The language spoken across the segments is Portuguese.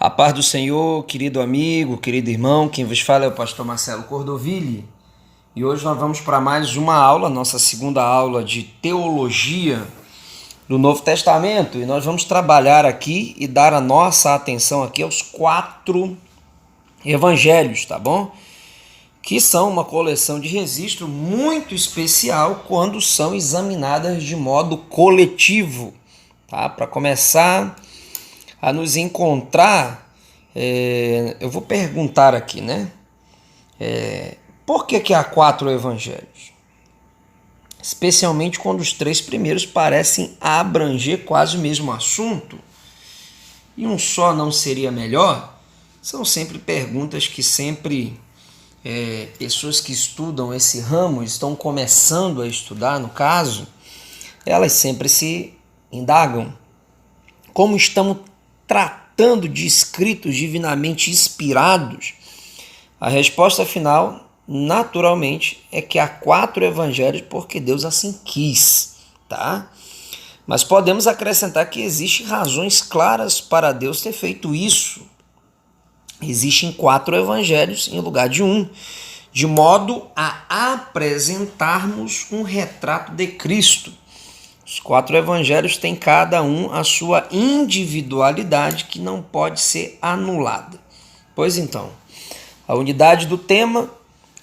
A paz do Senhor, querido amigo, querido irmão, quem vos fala é o pastor Marcelo Cordoville e hoje nós vamos para mais uma aula, nossa segunda aula de teologia do Novo Testamento, e nós vamos trabalhar aqui e dar a nossa atenção aqui aos 4 evangelhos, tá bom? Que são uma coleção de registro muito especial quando são examinadas de modo coletivo, tá? Para começar a nos encontrar, eu vou perguntar aqui, né? Por que há 4 evangelhos? Especialmente quando os 3 primeiros parecem abranger quase o mesmo assunto. E um só não seria melhor? São sempre perguntas que pessoas que estudam esse ramo, estão começando a estudar, no caso, elas sempre se indagam. Como estamos tratando de escritos divinamente inspirados? A resposta final, naturalmente, é que há 4 evangelhos porque Deus assim quis, tá? Mas podemos acrescentar que existem razões claras para Deus ter feito isso. Existem 4 evangelhos em lugar de um, de modo a apresentarmos um retrato de Cristo. Os 4 evangelhos têm cada um a sua individualidade que não pode ser anulada. Pois então, a unidade do tema,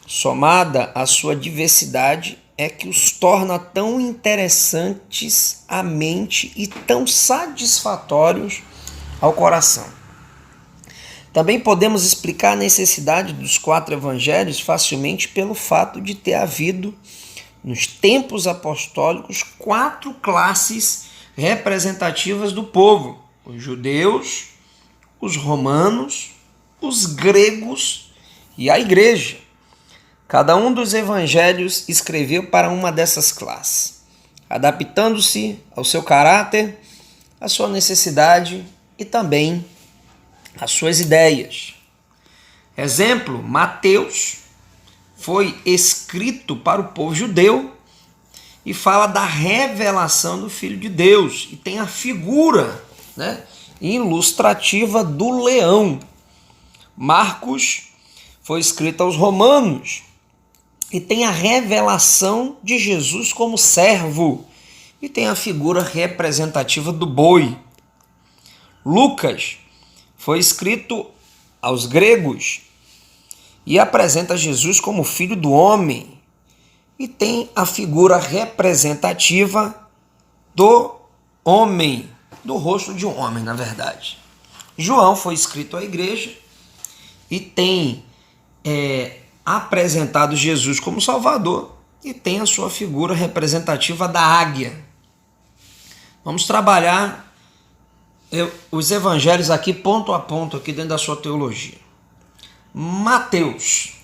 somada à sua diversidade, é que os torna tão interessantes à mente e tão satisfatórios ao coração. Também podemos explicar a necessidade dos 4 evangelhos facilmente pelo fato de ter havido, nos tempos apostólicos, 4 classes representativas do povo: os judeus, os romanos, os gregos e a igreja. Cada um dos evangelhos escreveu para uma dessas classes, adaptando-se ao seu caráter, à sua necessidade e também às suas ideias. Exemplo, Mateus foi escrito para o povo judeu e fala da revelação do Filho de Deus e tem a figura, né, ilustrativa do leão. Marcos foi escrito aos romanos e tem a revelação de Jesus como servo e tem a figura representativa do boi. Lucas foi escrito aos gregos e apresenta Jesus como filho do homem e tem a figura representativa do homem, do rosto de um homem, na verdade. João foi escrito à igreja e tem apresentado Jesus como Salvador e tem a sua figura representativa da águia. Vamos trabalhar os evangelhos aqui ponto a ponto aqui dentro da sua teologia. Mateus.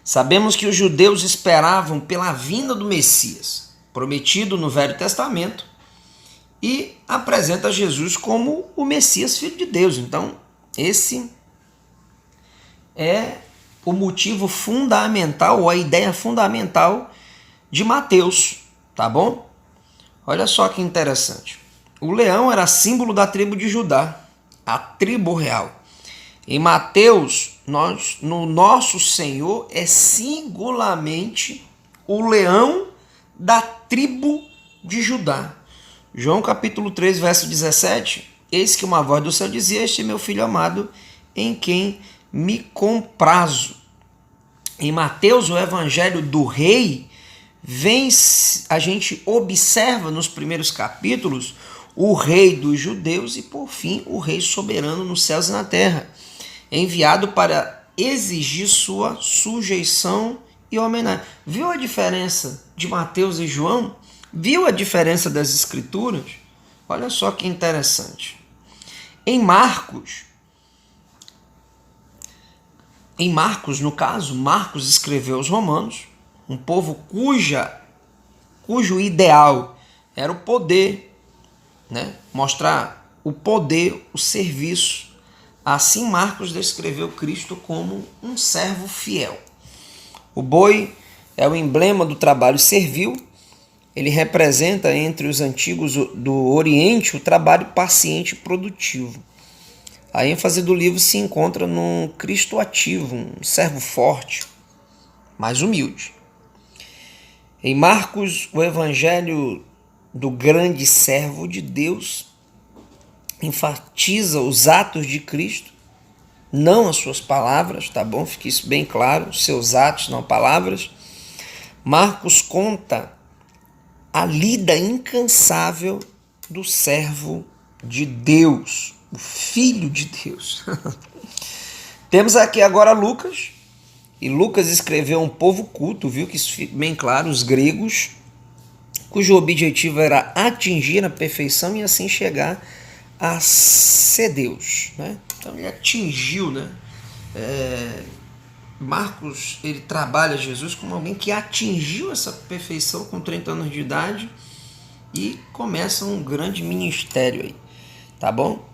Sabemos que os judeus esperavam pela vinda do Messias, prometido no Velho Testamento, e apresenta Jesus como o Messias, filho de Deus. Então, esse é o motivo fundamental, ou a ideia fundamental de Mateus, tá bom? Olha só que interessante. O leão era símbolo da tribo de Judá, a tribo real. Em Mateus, no nosso Senhor é singularmente o leão da tribo de Judá. João capítulo 3, verso 17, eis que uma voz do céu dizia: este é meu filho amado, em quem me comprazo. Em Mateus, o evangelho do rei, a gente observa nos primeiros capítulos o rei dos judeus e, por fim, o rei soberano nos céus e na terra, enviado para exigir sua sujeição e homenagem. Viu a diferença de Mateus e João? Viu a diferença das escrituras? Olha só que interessante. Em Marcos, no caso, Marcos escreveu aos romanos, um povo cujo ideal era o poder, né? Mostrar o poder, o serviço. Assim, Marcos descreveu Cristo como um servo fiel. O boi é o emblema do trabalho servil. Ele representa, entre os antigos do Oriente, o trabalho paciente e produtivo. A ênfase do livro se encontra num Cristo ativo, um servo forte, mas humilde. Em Marcos, o evangelho do grande servo de Deus enfatiza os atos de Cristo, não as suas palavras, tá bom? Fique isso bem claro, os seus atos, não palavras. Marcos conta a lida incansável do servo de Deus, o Filho de Deus. Temos aqui agora Lucas, e Lucas escreveu um povo culto, viu que isso fica bem claro, os gregos, cujo objetivo era atingir a perfeição e assim chegar a ser Deus, né? Então ele atingiu, né? Marcos, ele trabalha Jesus como alguém que atingiu essa perfeição com 30 anos de idade e começa um grande ministério aí, tá bom?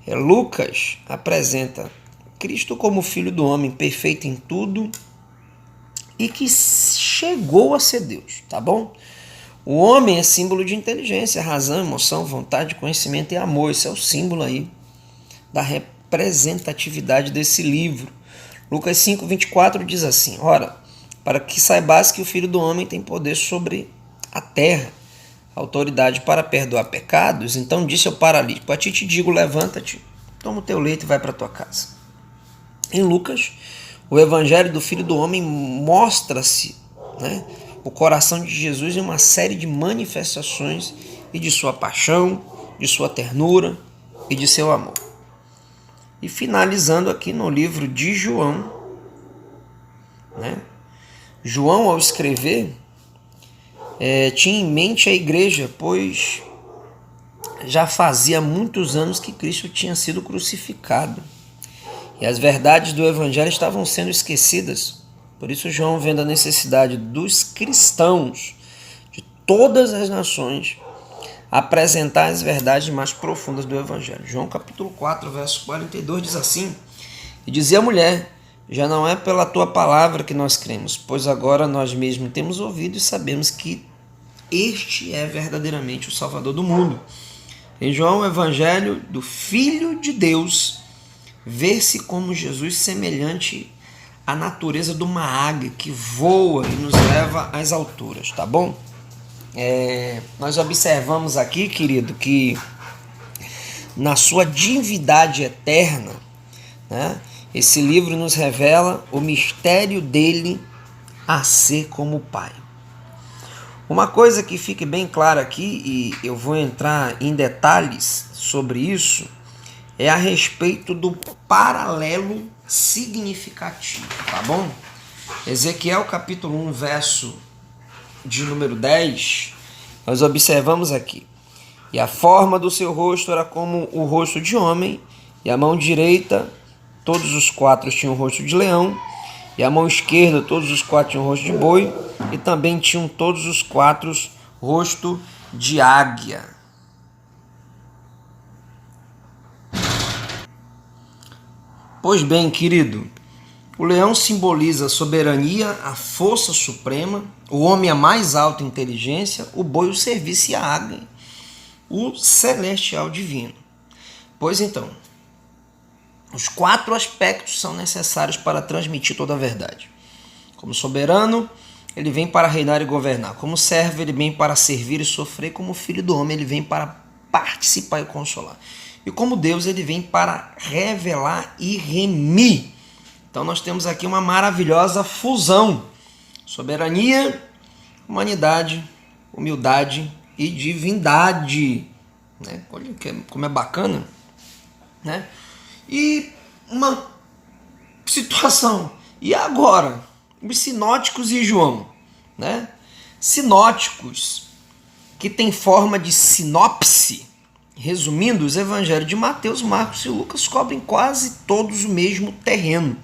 Lucas apresenta Cristo como Filho do homem, perfeito em tudo e que chegou a ser Deus, tá bom? O homem é símbolo de inteligência, razão, emoção, vontade, conhecimento e amor. Esse é o símbolo aí da representatividade desse livro. Lucas 5:24 diz assim: ora, para que saibas que o Filho do homem tem poder sobre a terra, autoridade para perdoar pecados, então disse ao paralítico: a ti te digo, levanta-te, toma o teu leito e vai para a tua casa. Em Lucas, o evangelho do Filho do homem mostra-se, né, o coração de Jesus em uma série de manifestações e de sua paixão, de sua ternura e de seu amor. E finalizando aqui no livro de João, né? João, ao escrever, tinha em mente a igreja, pois já fazia muitos anos que Cristo tinha sido crucificado. E as verdades do evangelho estavam sendo esquecidas. Por isso João, vendo a necessidade dos cristãos de todas as nações apresentar as verdades mais profundas do evangelho. João capítulo 4, verso 42 diz assim: e dizia a mulher: já não é pela tua palavra que nós cremos, pois agora nós mesmos temos ouvido e sabemos que este é verdadeiramente o Salvador do mundo. Em João, o evangelho do Filho de Deus vê-se como Jesus semelhante à natureza de uma águia que voa e nos leva às alturas, tá bom? Nós observamos aqui, querido, que na sua divindade eterna, né, esse livro nos revela o mistério dele a ser como o Pai. Uma coisa que fique bem clara aqui, e eu vou entrar em detalhes sobre isso, é a respeito do paralelo significativo, tá bom? Ezequiel capítulo 1, verso de número 10, nós observamos aqui: e a forma do seu rosto era como o rosto de homem, e a mão direita, todos os quatro tinham o rosto de leão, e a mão esquerda, todos os quatro tinham o rosto de boi, e também tinham todos os quatro rosto de águia. Pois bem, querido, o leão simboliza a soberania, a força suprema, o homem a mais alta inteligência, o boi o serviço e a águia, o celestial divino. Pois então, os quatro aspectos são necessários para transmitir toda a verdade. Como soberano, ele vem para reinar e governar. Como servo, ele vem para servir e sofrer. Como filho do homem, ele vem para participar e consolar. E como Deus, ele vem para revelar e remir. Então nós temos aqui uma maravilhosa fusão: soberania, humanidade, humildade e divindade, né? Olha como é bacana, né? E uma situação: e agora? Os sinóticos e João, né? Sinóticos, que tem forma de sinopse. Resumindo, os evangelhos de Mateus, Marcos e Lucas cobrem quase todos o mesmo terreno,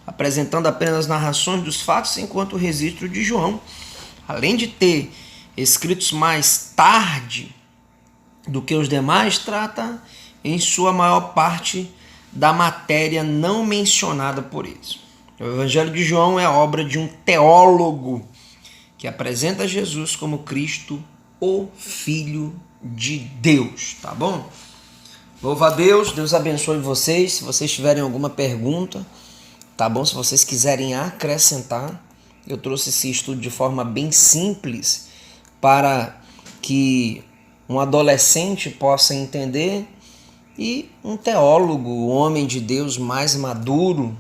apresentando apenas narrações dos fatos, enquanto o registro de João, além de ter escritos mais tarde do que os demais, trata em sua maior parte da matéria não mencionada por eles. O evangelho de João é a obra de um teólogo que apresenta Jesus como Cristo, o Filho de Deus, tá bom? Louva a Deus, Deus abençoe vocês. Se vocês tiverem alguma pergunta, tá bom? Se vocês quiserem acrescentar, eu trouxe esse estudo de forma bem simples para que um adolescente possa entender e um teólogo, um homem de Deus mais maduro,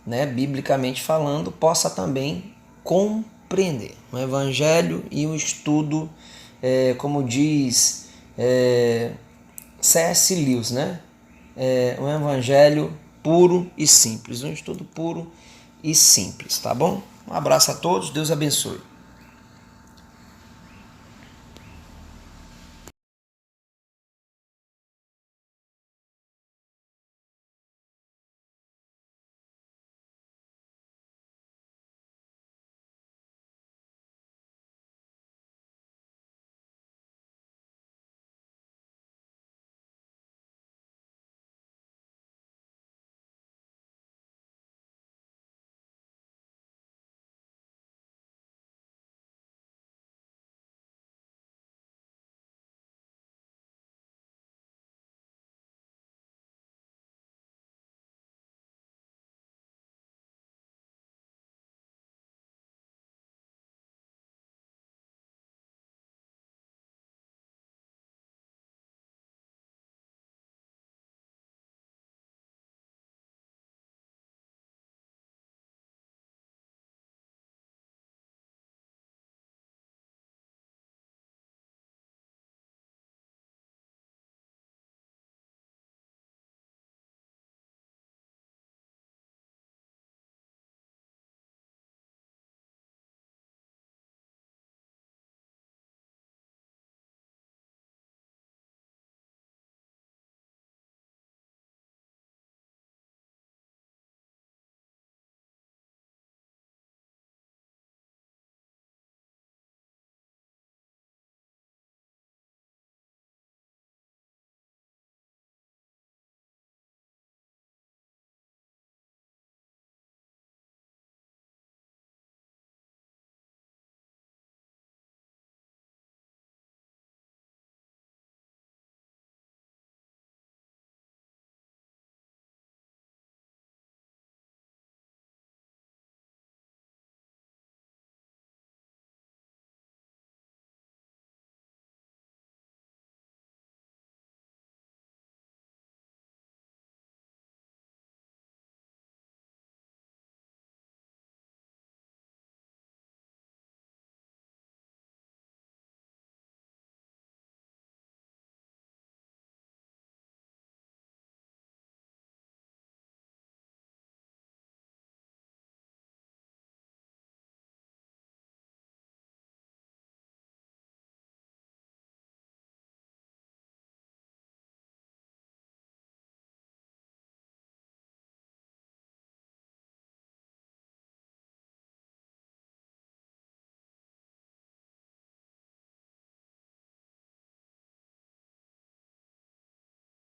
né, biblicamente falando, possa também compreender o Evangelho e o estudo, como diz C.S. Lewis, né? Um Evangelho puro e simples, um estudo puro e simples, tá bom? Um abraço a todos, Deus abençoe.